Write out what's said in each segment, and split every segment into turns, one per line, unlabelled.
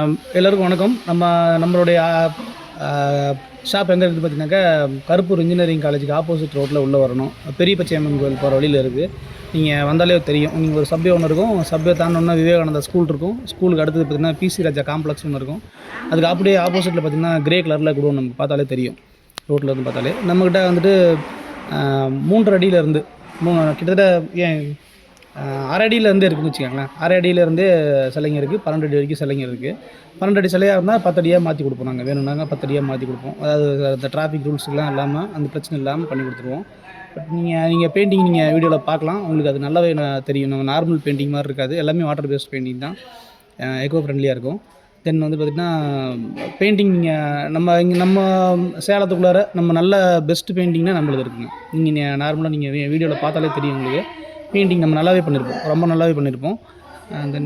எல்லோருக்கும் வணக்கம். நம்மளுடைய ஷாப் எங்கே இருக்குது பார்த்தீங்கன்னாக்கா, கருப்பூர் இன்ஜினியரிங் காலேஜுக்கு ஆப்போசிட் ரோட்டில் உள்ளே வரணும். பெரிய பச்சையம்மன் கோயில் போகிற வழியில் இருக்குது. நீங்கள் வந்தாலே தெரியும். நீங்கள் ஒரு சப்வே ஒன்று இருக்கும், சப்வே தாண்டோன்னா விவேகானந்தா ஸ்கூல் இருக்கும். ஸ்கூலுக்கு அடுத்தது பார்த்தீங்கன்னா பிசி ராஜா காம்ப்ளெக்ஸ் ஒன்று இருக்கும். அதுக்கு அப்படியே ஆப்போசிட்டில் பார்த்தீங்கன்னா கிரே கலரில் கூட நமக்கு பார்த்தாலே தெரியும். ரோட்டில் இருந்து பார்த்தாலே நம்மக்கிட்ட வந்துட்டு 3 அடியிலேருந்து கிட்டத்தட்ட 6 அடியிலேருந்தே இருக்குதுன்னு வச்சுக்கோங்களேன். 6 அடியிலேருந்தே சிலைங்க இருக்குது, 12 அடி வரைக்கும் சிலைங்க இருக்குது. 12 அடி சிலையாக இருந்தால் 10 அடியாக மாற்றி கொடுப்போம். நாங்கள் வேணும்னாங்க 10 அடியாக மாற்றி கொடுப்போம். அதாவது அந்த டிராஃபிக் ரூல்ஸ்லாம் இல்லாமல், அந்த பிரச்சனை இல்லாமல் பண்ணி கொடுத்துருவோம். பட் நீங்கள் பெயிண்டிங் நீங்கள் வீடியோவில் பார்க்கலாம், உங்களுக்கு அது நல்லாவே தெரியும். நம்ம நார்மல் பெயிண்டிங் மாதிரி இருக்காது, எல்லாமே வாட்டர் பேஸ்ட் பெயிண்டிங் தான், எக்கோ ஃப்ரெண்ட்லியாக இருக்கும். தென் வந்து பார்த்திங்கன்னா பெயிண்டிங் நம்ம சேலத்துக்குள்ளார நம்ம நல்ல பெஸ்ட்டு பெயிண்டிங்னா நம்மளுக்கு இருக்குங்க. நீங்கள் நார்மலாக நீங்கள் வீடியோவில் பார்த்தாலே தெரியும் உங்களுக்கு. பெயிண்டிங் நம்ம நல்லாவே பண்ணியிருப்போம், ரொம்ப நல்லாவே பண்ணியிருப்போம்.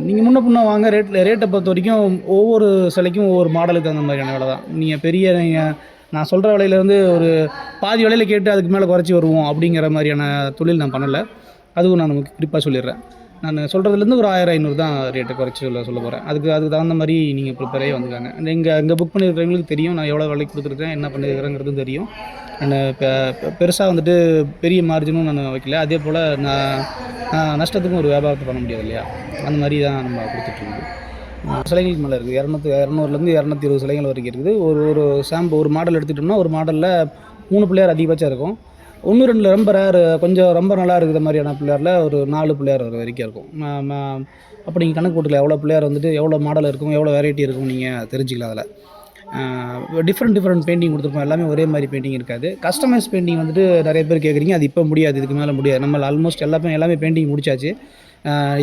நீங்கள் முன்ன வாங்க ரேட்டை பொறுத்த வரைக்கும் ஒவ்வொரு சிலைக்கும் ஒவ்வொரு மாடலுக்கு தகுந்த மாதிரியான விலை தான். நீங்கள் நான் சொல்கிற விலையிலேருந்து ஒரு பாதி விலையில் கேட்டு அதுக்கு மேலே குறைச்சி வருவோம் அப்படிங்கிற மாதிரியான தொழில் நான் பண்ணலை. அதுவும் நான் நமக்கு குறிப்பாக சொல்லிடுறேன். நான் சொல்கிறதுலேருந்து ஒரு 1000-500 தான் ரேட்டை குறைச்சி சொல்ல போகிறேன். அதுக்கு தகுந்த மாதிரி நீங்கள் ப்ரிப்பேரே வந்துக்காங்க. இங்கே புக் பண்ணியிருக்கிறவங்களுக்கு தெரியும் நான் எவ்வளோ விலைக்கு கொடுத்துருக்கேன், என்ன பண்ணியிருக்கிறேங்கிறதும் தெரியும். இப்போ பெருசாக வந்துட்டு பெரிய மார்ஜினும் நான் வைக்கல. அதே போல் நான் நஷ்டத்துக்கும் ஒரு வியாபாரத்தை பண்ண முடியாது இல்லையா, அந்த மாதிரி தான் நம்ம கொடுத்துட்ருக்கோம். சிலைகளுக்கு மேலே இருக்குது, 200-220 சிலைகள் வரைக்கும் இருக்குது. ஒரு மாடல் எடுத்துக்கிட்டோம்னா ஒரு மாடலில் 3 பிள்ளையார் அதிகபட்சம் இருக்கும். 1-2 ரொம்ப ரேர், கொஞ்சம் ரொம்ப நல்லா இருக்கிற மாதிரியான பிள்ளையாரில் ஒரு 4 பிள்ளையார் வரைக்கும் இருக்கும். அப்போ நீங்கள் கணக்கு போட்டுக்கலாம் எவ்வளோ பிள்ளையார் வந்துட்டு எவ்வளோ மாடல் இருக்கும், எவ்வளோ வெரைட்டி இருக்கும், நீங்கள் தெரிஞ்சிக்கலாம். அதில் டிஃப்ரெண்ட் பெயிண்டிங் கொடுத்துருப்போம். எல்லாமே ஒரே மாதிரி பெயிண்டிங் இருக்காது. கஸ்டமைஸ் பெயிண்டிங் வந்துட்டு நிறைய பேர் கேட்குறீங்க, அது இப்போ முடியாது, இதுக்கு மேலே முடியாது. நம்ம ஆல்மோஸ்ட் எல்லாமே பெயிண்டிங் முடிச்சாச்சு.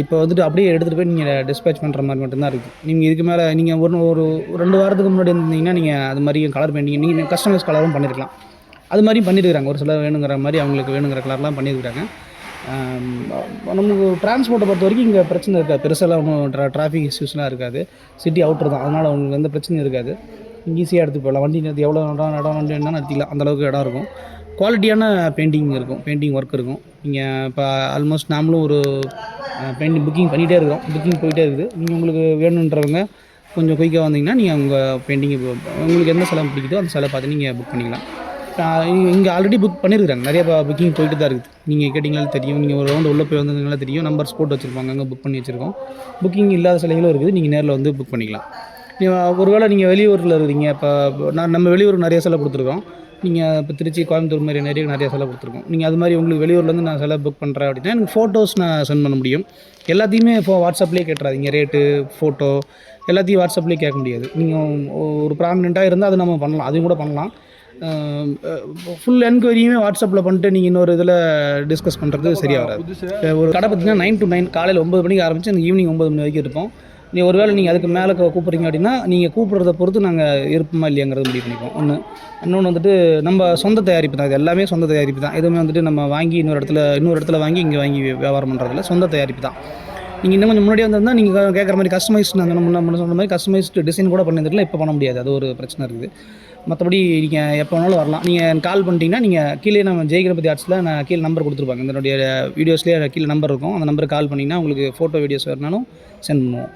இப்போ வந்துட்டு அப்படியே எடுத்துகிட்டு போய் நீங்கள் டிஸ்பேச் பண்ணுற மாதிரி மட்டும்தான் இருக்குது. நீங்கள் இதுக்கு மேலே நீங்கள் ஒரு 2 வாரத்துக்கு முன்னாடி இருந்தீங்கன்னா நீங்கள் அது மாதிரி கலர் பெயிண்டிங் நீங்கள் கஸ்டமைஸ் கலரும் பண்ணியிருக்கலாம். அது மாதிரியும் பண்ணியிருக்கிறாங்க. ஒரு சில வேணுங்கிற மாதிரி அவங்களுக்கு வேணுங்கிற கலர்லாம் பண்ணியிருக்கிறாங்க. நமக்கு டிரான்ஸ்போர்ட்டை பொறுத்த வரைக்கும் இங்கே பிரச்சனை இருக்காது. பெருசாலாம் ஒன்றும் டிராஃபிக் இஷ்யூஸ்லாம் இருக்காது. சிட்டி அவுட்டர் தான், அதனால் உங்களுக்கு எந்த பிரச்சனையும் இருக்காது. ஈஸியாக எடுத்து போகலாம். வண்டி நேரத்து எவ்வளோ இடம் வண்டி வேணாலும் நிறுத்திக்கலாம், அந்தளவுக்கு இடம் இருக்கும். குவாலிட்டியான பெயிண்டிங் இருக்கும், பெயிண்டிங் ஒர்க் இருக்கும். நீங்கள் இப்போ ஆல்மோஸ்ட் நாமளும் ஒரு பெயிண்டிங் புக்கிங் பண்ணிகிட்டே இருக்கிறோம், புக்கிங் போயிட்டே இருக்குது. நீங்கள் உங்களுக்கு வேணுன்றவங்க கொஞ்சம் குயிக்காக வந்தீங்கன்னா நீங்கள் உங்கள் பெயிண்டிங் உங்களுக்கு எந்த சிலை பிடிக்குதோ அந்த சிலை பார்த்து நீங்கள் புக் பண்ணிக்கலாம். இங்கே ஆல்ரெடி புக் பண்ணியிருக்கிறாங்க, நிறைய புக்கிங் போயிட்டு தான் இருக்குது. நீங்கள் கேட்டிங்கனாலும் தெரியும், நீங்கள் ஒரு ரவுண்டு உள்ளே போய் வந்ததுனால தெரியும். நம்பர்ஸ் போட்டு வச்சுருப்பாங்க, அங்கே புக் பண்ணி வச்சுருக்கோம். புக்கிங் இல்லாத சிலைகளும் இருக்குது, நீங்கள் நேரில் வந்து புக் பண்ணிக்கலாம். ஒருவேளை நீங்கள் வெளியூரில் இருக்கிறீங்க, இப்போ நம்ம வெளியூருக்கு நிறைய சிலை கொடுத்துருக்கோம். நீங்கள் இப்போ திருச்சி, கோயம்புத்தூர் மாதிரி நிறைய சிலை கொடுத்துருக்கோம். நீங்கள் அது மாதிரி உங்களுக்கு வெளியூர்லேருந்து நான் சிலை புக் பண்ணுறேன் அப்படின்னா எனக்கு ஃபோட்டோஸ் நான் சென்ட் பண்ண முடியும். எல்லாத்தையுமே இப்போ வாட்ஸ்அப்லேயே கேட்டுறாதீங்க, ரேட்டு ஃபோட்டோ எல்லாத்தையும் வாட்ஸ்அப்லேயே கேட்க முடியாது. நீங்கள் ஒரு ப்ராமினெண்ட்டாக இருந்தால் அது நம்ம பண்ணலாம், அதையும் கூட பண்ணலாம். ஃபுல் என்கொயரியுமே வாட்ஸ்அப்பில் பண்ணிட்டு நீங்கள் இன்னொரு இதில் டிஸ்கஸ் பண்ணுறது சரியாக வராது. ஒரு கடை பார்த்தீங்கன்னா 9 to 9 காலையில் 9 மணிக்கு ஆரம்பித்து எனக்கு ஈவினிங் 9 மணி வரைக்கும் இருப்போம். ஒருவேளை நீங்கள் அதுக்கு மேலே கூப்பிட்றீங்க அப்படின்னா நீங்கள் கூப்பிட்றத பொறுத்து நாங்கள் இருப்போமா இல்லையாங்கிறது முடிவு பண்ணிப்போம். இன்னொன்று வந்துட்டு நம்ம சொந்த தயாரிப்பு தான், இது எல்லாமே சொந்த தயாரிப்பு தான். எதுவுமே வந்துட்டு நம்ம வாங்கி இன்னொரு இடத்துல வாங்கி இங்கே வாங்கி வியாபாரம் பண்ணுறதில்ல, சொந்த தயாரிப்பு தான். நீங்கள் இன்னும் கொஞ்சம் முன்னாடி வந்திருந்தால் நீங்கள் கேட்குற மாதிரி கஸ்டமைஸ்டு நாங்கள் முன்ன சொன்ன மாதிரி கஸ்டமைஸ்டு டிசைன் கூட பண்ணியிருந்துக்கலாம். இப்போ பண்ண முடியாது, அது ஒரு பிரச்சனை இருக்குது. மற்றபடி நீங்கள் எப்போ வேணாலும் வரலாம். நீங்கள் கால் பண்ணிட்டீங்கன்னா நீங்கள் கீழே நம்ம ஜெயகணபதி ஆர்ட்ஸில் நான் கீழே நம்பர் கொடுத்துருப்பாங்க. என்னுடைய வீடியோஸ்லேயே கீழே நம்பர் இருக்கும், அந்த நம்பருக்கு கால் பண்ணிங்கன்னா உங்களுக்கு ஃபோட்டோ வீடியோஸ் வரனாலும் சென்ட் பண்ணுவோம்.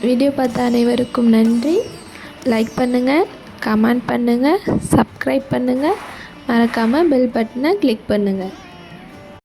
வீடியோ பார்த்த அனைவருக்கும் நன்றி. லைக் பண்ணுங்கள், கமெண்ட் பண்ணுங்கள், சப்ஸ்கிரைப் பண்ணுங்கள், மறக்காமல் பெல் பட்டனை கிளிக் பண்ணுங்கள்.